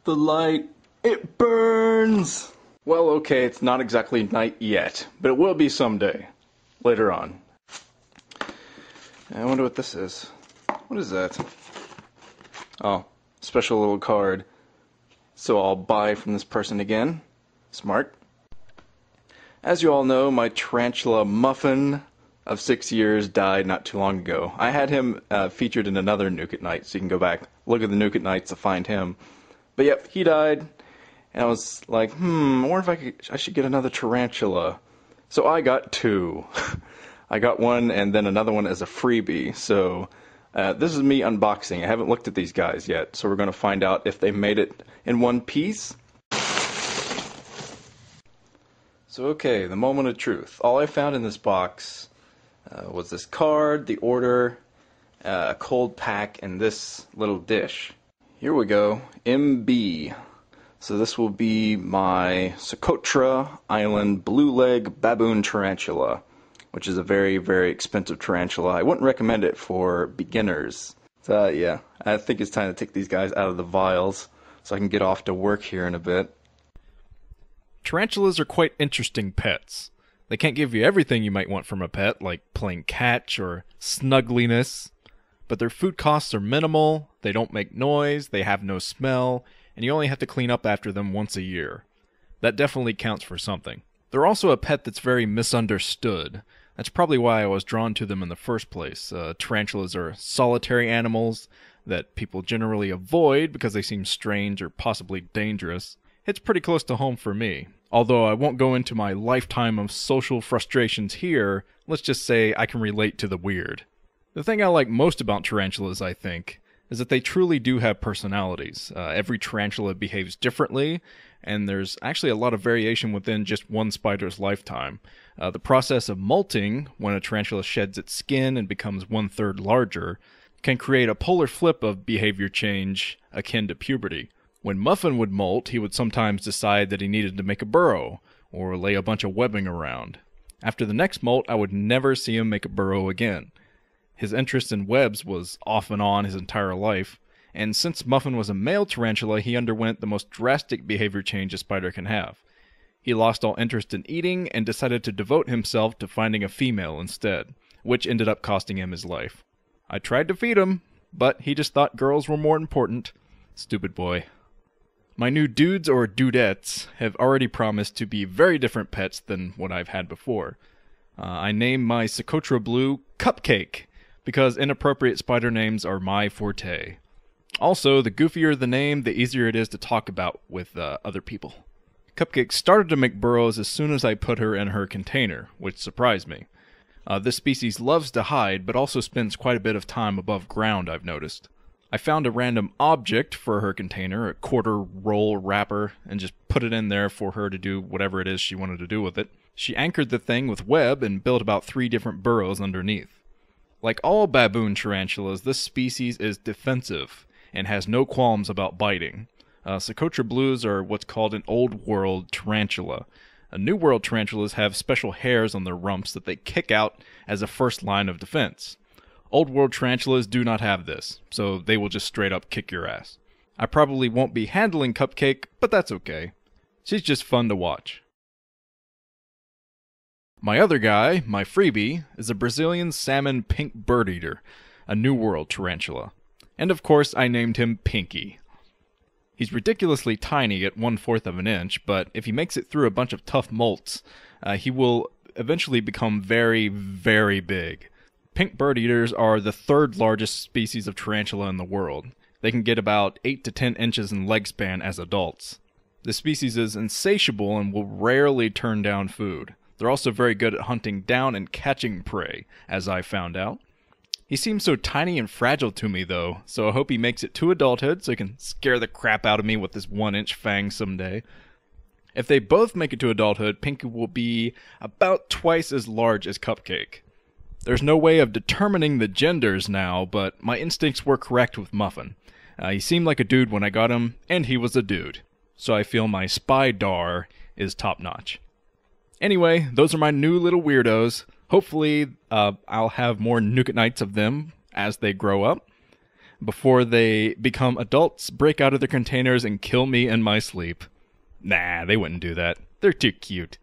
The light, it burns! Well, okay, it's not exactly night yet, but it will be someday. Later on. I wonder what this is. What is that? Oh, special little card. So I'll buy from this person again. Smart. As you all know, my tarantula Muffin of 6 years died not too long ago. I had him featured in another Nuke at Night, so you can go back, look at the Nuke at Nights to find him. But yep, he died, and I was like, I wonder if I should get another tarantula. So I got two. I got one and then another one as a freebie. So this is me unboxing. I haven't looked at these guys yet, so we're going to find out if they made it in one piece. So okay, the moment of truth. All I found in this box was this card, the order, a cold pack, and this little dish. Here we go, MB. So this will be my Socotra Island Blue Leg Baboon Tarantula, which is a very, very expensive tarantula. I wouldn't recommend it for beginners. So yeah, I think it's time to take these guys out of the vials so I can get off to work here in a bit. Tarantulas are quite interesting pets. They can't give you everything you might want from a pet, like playing catch or snuggliness, but their food costs are minimal, they don't make noise, they have no smell, and you only have to clean up after them once a year. That definitely counts for something. They're also a pet that's very misunderstood. That's probably why I was drawn to them in the first place. Tarantulas are solitary animals that people generally avoid because they seem strange or possibly dangerous. It's pretty close to home for me. Although I won't go into my lifetime of social frustrations here, let's just say I can relate to the weird. The thing I like most about tarantulas, I think, is that they truly do have personalities. Every tarantula behaves differently, and there's actually a lot of variation within just one spider's lifetime. The process of molting, when a tarantula sheds its skin and becomes 1/3 larger, can create a polar flip of behavior change akin to puberty. When Muffin would molt, he would sometimes decide that he needed to make a burrow, or lay a bunch of webbing around. After the next molt, I would never see him make a burrow again. His interest in webs was off and on his entire life, and since Muffin was a male tarantula, he underwent the most drastic behavior change a spider can have. He lost all interest in eating and decided to devote himself to finding a female instead, which ended up costing him his life. I tried to feed him, but he just thought girls were more important. Stupid boy. My new dudes or dudettes have already promised to be very different pets than what I've had before. I named my Socotra Blue Cupcake, because inappropriate spider names are my forte. Also, the goofier the name, the easier it is to talk about with other people. Cupcake started to make burrows as soon as I put her in her container, which surprised me. This species loves to hide, but also spends quite a bit of time above ground, I've noticed. I found a random object for her container, a quarter roll wrapper, and just put it in there for her to do whatever it is she wanted to do with it. She anchored the thing with web and built about 3 different burrows underneath. Like all baboon tarantulas, this species is defensive and has no qualms about biting. Socotra Blues are what's called an Old World tarantula. New World tarantulas have special hairs on their rumps that they kick out as a first line of defense. Old World tarantulas do not have this, so they will just straight up kick your ass. I probably won't be handling Cupcake, but that's okay. She's just fun to watch. My other guy, my freebie, is a Brazilian salmon pink bird eater, a New World tarantula. And of course I named him Pinky. He's ridiculously tiny at 1/4 of an inch, but if he makes it through a bunch of tough molts, he will eventually become very, very big. Pink bird eaters are the 3rd largest species of tarantula in the world. They can get about 8 to 10 inches in leg span as adults. The species is insatiable and will rarely turn down food. They're also very good at hunting down and catching prey, as I found out. He seems so tiny and fragile to me, though, so I hope he makes it to adulthood so he can scare the crap out of me with his 1-inch fang someday. If they both make it to adulthood, Pinky will be about twice as large as Cupcake. There's no way of determining the genders now, but my instincts were correct with Muffin. He seemed like a dude when I got him, and he was a dude. So I feel my spy dar is top-notch. Anyway, those are my new little weirdos. Hopefully, I'll have more Nuke at Nights of them as they grow up. before they become adults, break out of their containers, and kill me in my sleep. Nah, they wouldn't do that. They're too cute.